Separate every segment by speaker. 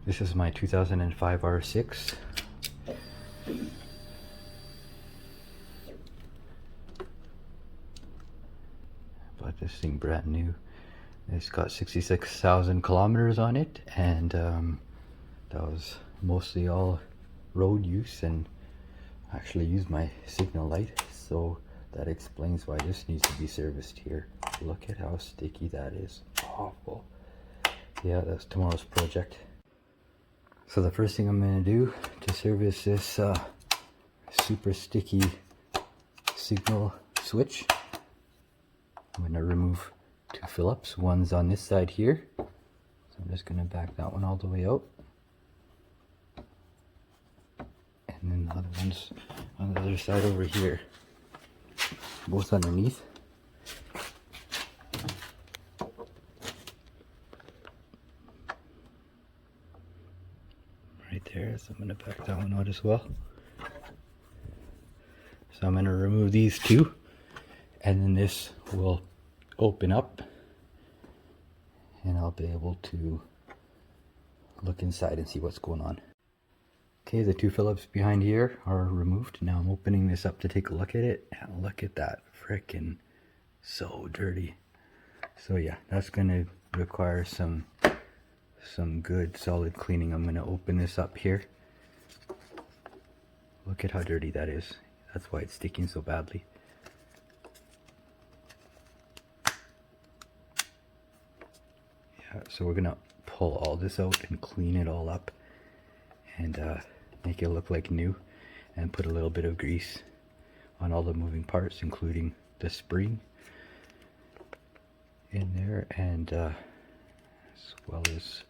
Speaker 1: This is my 2005 R6. Bought this thing brand new. It's got 66,000 kilometers on it, and that was mostly all road use, and actually used my signal light, so that explains why this needs to be serviced here. Look at how sticky that is. Awful. Yeah, that's tomorrow's project. So the first thing I'm going to do to service this super sticky signal switch, I'm going to remove two Phillips. One's on this side here, so I'm just going to back that one all the way out, and then the other one's on the other side over here, both underneath. Right there, so I'm going to back that one out as well. So I'm going to remove these two, and then this will open up, and I'll be able to look inside and see what's going on. Okay, the two Phillips behind here are removed. Now I'm opening this up to take a look at it, and look at that, frickin' so dirty. So yeah, that's going to require some good solid cleaning. I'm going to open this up here. Look at how dirty that is. That's why it's sticking so badly. Yeah, so we're going to pull all this out and clean it all up, and make it look like new, and put a little bit of grease on all the moving parts, including the spring in there, and as well as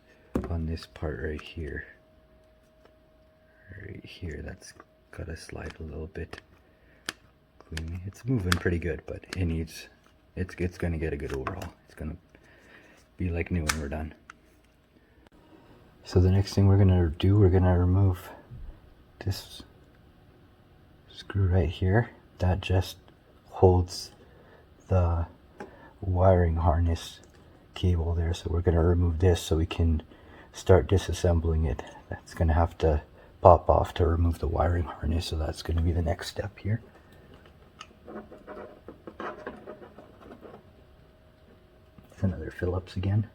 Speaker 1: on this part right here. Right here, that's got to slide a little bit. Cleaning. It's moving pretty good, but it needs, it's going to get a good overhaul. It's going to be like new when we're done. So the next thing we're going to do, we're going to remove this screw right here that just holds the wiring harness cable there. So we're going to remove this so we can start disassembling it. That's going to have to pop off to remove the wiring harness, so that's going to be the next step here. It's another Phillips again.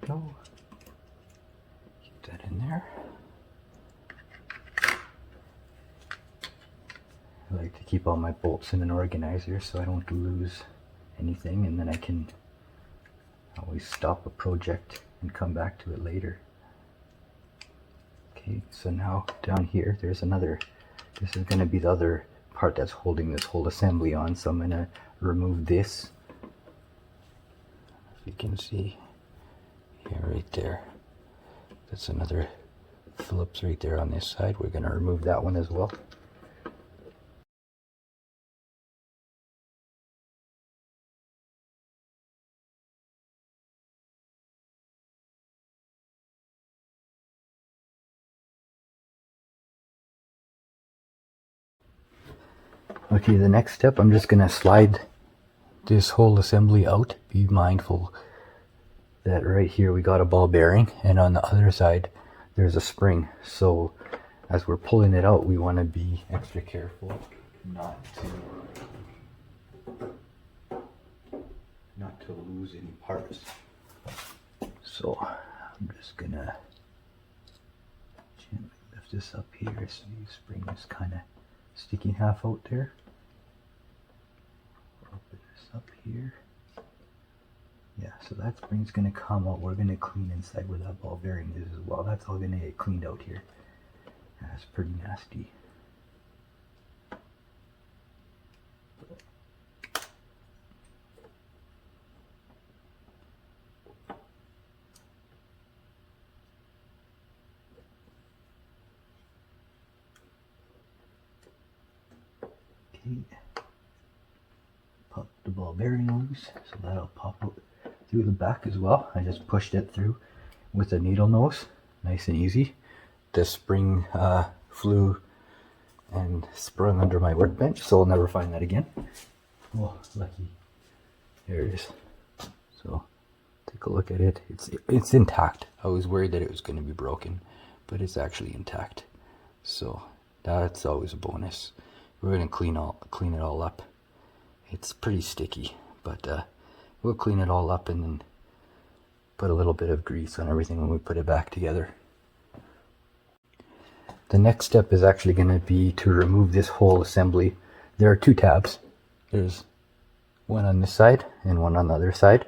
Speaker 1: Go. Keep that in there. I like to keep all my bolts in an organizer so I don't lose anything, and then I can always stop a project and come back to it later. Okay, so now down here there's another, this is going to be the other part that's holding this whole assembly on, so I'm going to remove this. If you can see. Yeah, right there. That's another Phillips right there on this side. We're going to remove that one as well. Okay, the next step, I'm just going to slide this whole assembly out. Be mindful that right here we got a ball bearing, and on the other side there's a spring. So as we're pulling it out, we want to be extra careful not to lose any parts. So I'm just gonna gently lift this up here so the spring is kind of sticking half out there. Open this up here. Yeah, so that spring's going to come out. We're going to clean inside where that ball bearing is as well. That's all going to get cleaned out here. That's pretty nasty. Pop the ball bearing loose, so that'll pop out through the back as well. I just pushed it through with a needle nose, nice and easy. The spring flew and sprung under my workbench, so I'll never find that again. Oh, lucky. There it is. So take a look at it. It's intact. I was worried that it was going to be broken, but it's actually intact. So that's always a bonus. We're going to clean it all up. It's pretty sticky, but we'll clean it all up and then put a little bit of grease on everything when we put it back together. The next step is actually going to be to remove this whole assembly. There are two tabs. There's one on this side and one on the other side.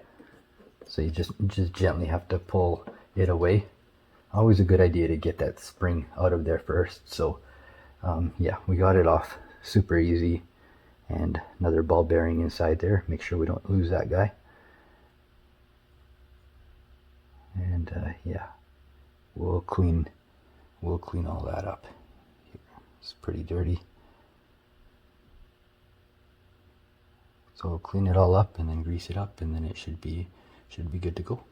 Speaker 1: So you just gently have to pull it away. Always a good idea to get that spring out of there first. So yeah, we got it off super easy. And another ball bearing inside there. Make sure we don't lose that guy. And yeah, we'll clean all that up. It's pretty dirty. So we'll clean it all up and then grease it up, and then it should be good to go.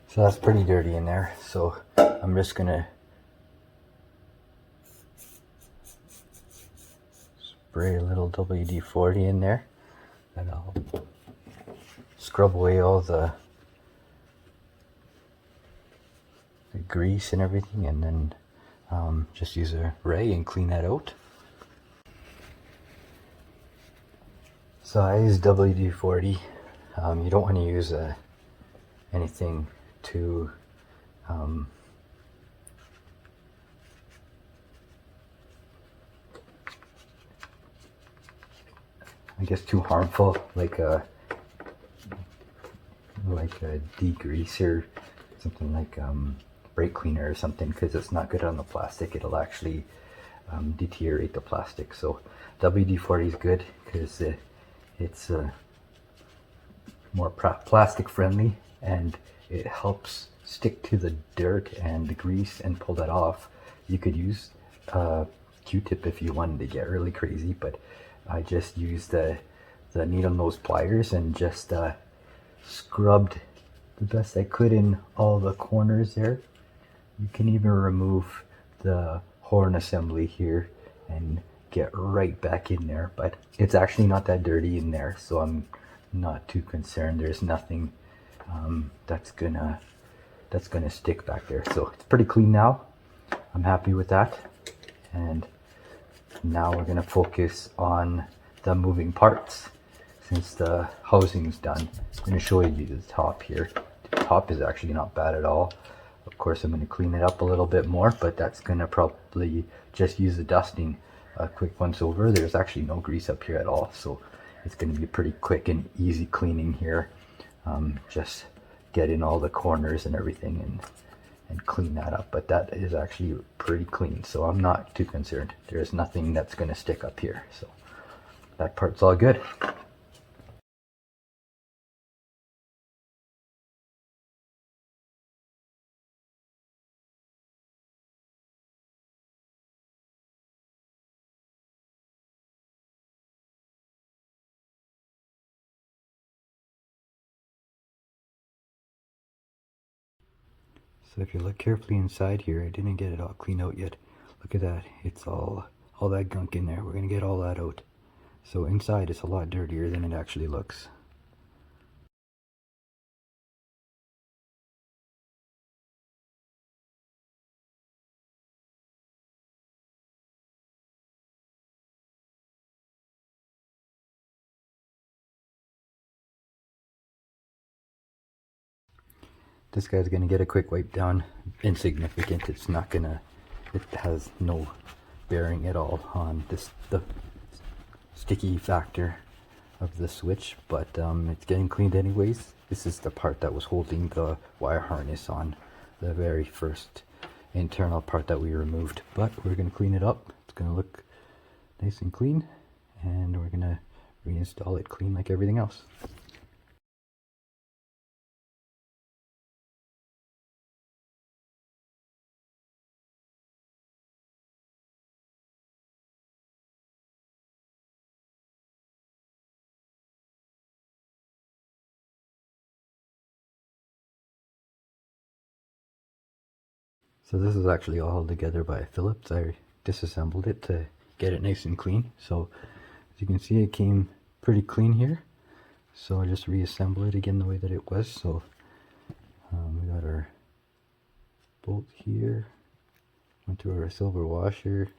Speaker 1: So that's pretty dirty in there. So I'm just gonna spray a little WD-40 in there, and I'll scrub away all the grease and everything, and then just use a ray and clean that out. So I use WD-40. You don't want to use anything too I guess too harmful, like a degreaser, something like brake cleaner or something, because it's not good on the plastic. It'll actually deteriorate the plastic. So WD-40 is good because it's more plastic friendly, and it helps stick to the dirt and the grease and pull that off. You could use Q-tip if you wanted to get really crazy, but I just used the needle nose pliers and just scrubbed the best I could in all the corners there. You can even remove the horn assembly here and get right back in there, but it's actually not that dirty in there, so I'm not too concerned. There's nothing that's gonna stick back there. So it's pretty clean now. I'm happy with that. And now we're gonna focus on the moving parts. Since the housing's done, I'm gonna show you the top here. The top is actually not bad at all. Of course, I'm gonna clean it up a little bit more, but that's gonna probably just use the dusting a quick once over. There's actually no grease up here at all, so it's gonna be pretty quick and easy cleaning here. Just get in all the corners and everything and clean that up, but that is actually pretty clean, so I'm not too concerned. There's nothing that's going to stick up here, so that part's all good. So if you look carefully inside here, I didn't get it all cleaned out yet. Look at that, it's all that gunk in there. We're going to get all that out. So inside it's a lot dirtier than it actually looks. This guy's going to get a quick wipe down. Insignificant. It's not going to, it has no bearing at all on the sticky factor of the switch, but it's getting cleaned anyways. This is the part that was holding the wire harness on, the very first internal part that we removed, but we're going to clean it up. It's going to look nice and clean, and we're going to reinstall it clean like everything else. So this is actually all together by Phillips. I disassembled it to get it nice and clean. So as you can see, it came pretty clean here. So I just reassemble it again the way that it was. So we got our bolt here, went through our silver washer.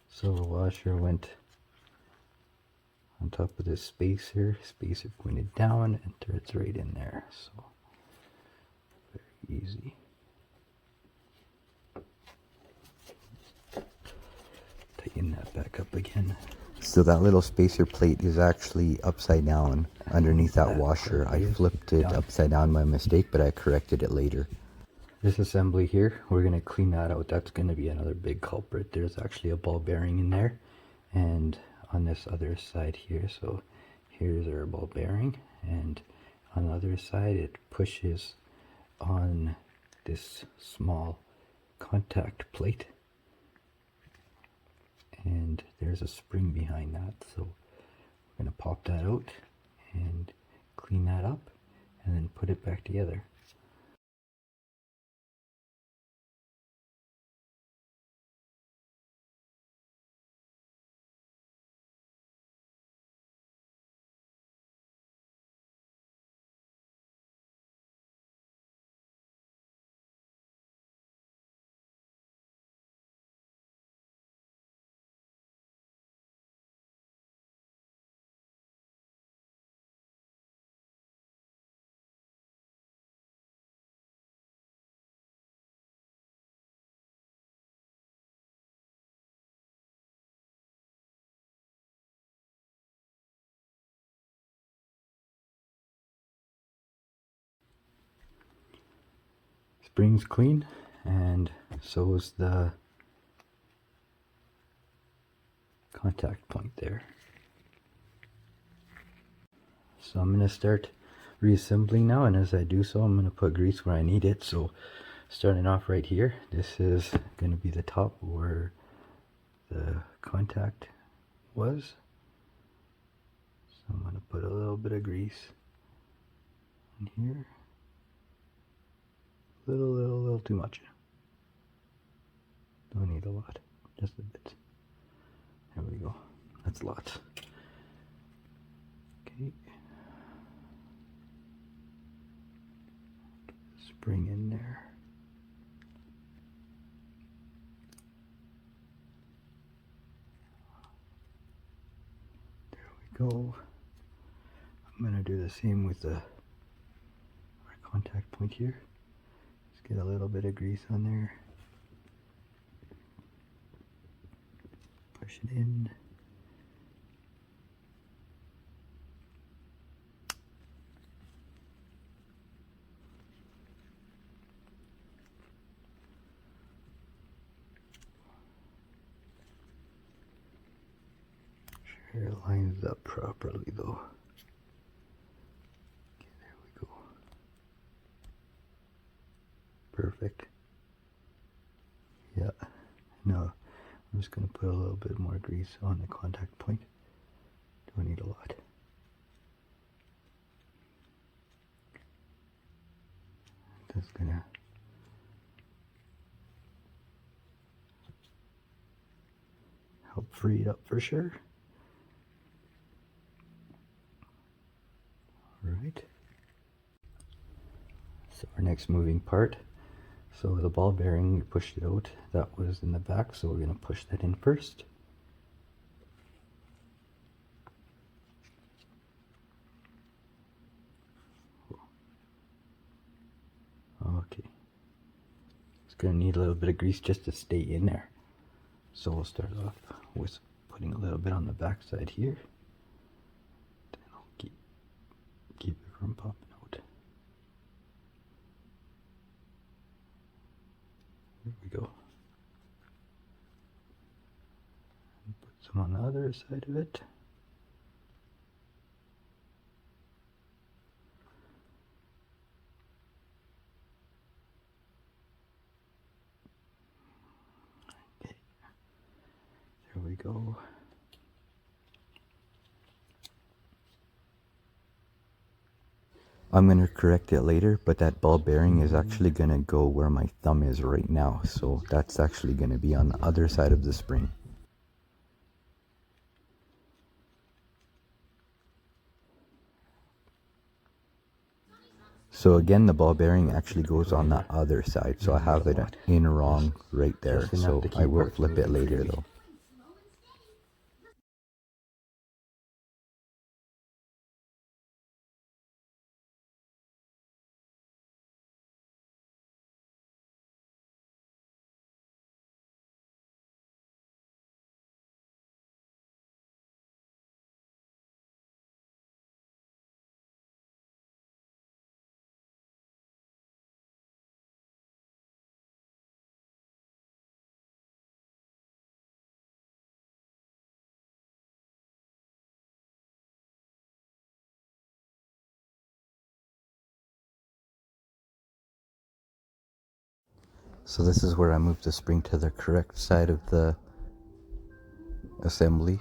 Speaker 1: Silver washer went on top of this spacer. Spacer pointed down and threads right in there. So very easy. Tighten that back up again. So that little spacer plate is actually upside down underneath that washer. I flipped it upside down by mistake, but I corrected it later. This assembly here, we're going to clean that out. That's going to be another big culprit. There's actually a ball bearing in there, and on this other side here, so here's our ball bearing, and on the other side it pushes on this small contact plate, and there's a spring behind that. So we're going to pop that out and clean that up and then put it back together. Spring's clean, and so is the contact point there. So I'm going to start reassembling now, and as I do so, I'm going to put grease where I need it. So starting off right here, this is going to be the top where the contact was. So I'm going to put a little bit of grease in here. Little too much. Don't need a lot, just a bit. There we go. That's lots. Okay. Spring in there. There we go. I'm gonna do the same with our contact point here. Just get a little bit of grease on there. Push it in. Sure it lines up properly though. Okay, there we go. Perfect. Yeah. No, I'm just going to put a little bit more grease on the contact point. Don't need a lot. That's going to help free it up for sure. Alright. So our next moving part. So the ball bearing, we pushed it out. That was in the back, so we're going to push that in first. Okay. It's going to need a little bit of grease just to stay in there. So we'll start off with putting a little bit on the back side here. Then I'll keep it from popping out. There we go. And put some on the other side of it. Okay. There we go. I'm going to correct it later, but that ball bearing is actually going to go where my thumb is right now. So that's actually going to be on the other side of the spring. So again, the ball bearing actually goes on the other side. So I have it in wrong right there. So I will flip it later though. So this is where I moved the spring to the correct side of the assembly.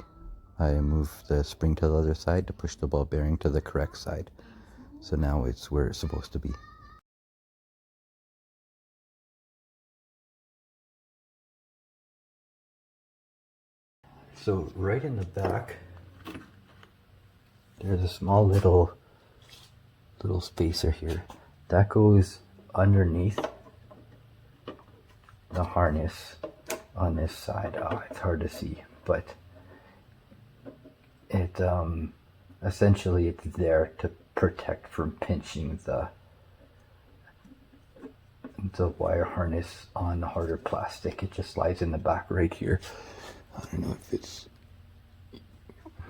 Speaker 1: I moved the spring to the other side to push the ball bearing to the correct side. So now it's where it's supposed to be. So right in the back, there's a small little spacer here. That goes underneath the harness on this side. Oh, it's hard to see, but it essentially it's there to protect from pinching the wire harness on the harder plastic. It just slides in the back right here. I don't know if it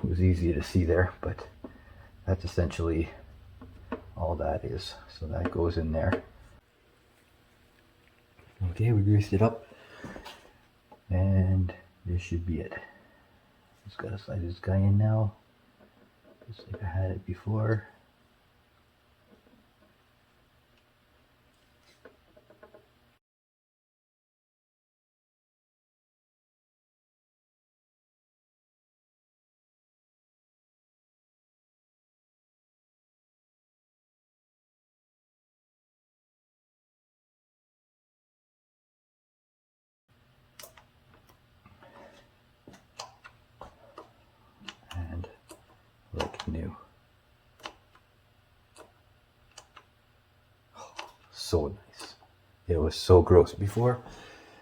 Speaker 1: was easy to see there, but that's essentially all that is. So that goes in there. Okay, we greased it up, and this should be it. Just gotta slide this guy in now, just like I had it before. And like new. So nice. It was so gross before.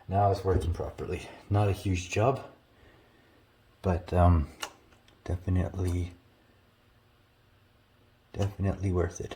Speaker 1: Now it's working properly. Not a huge job, but definitely worth it.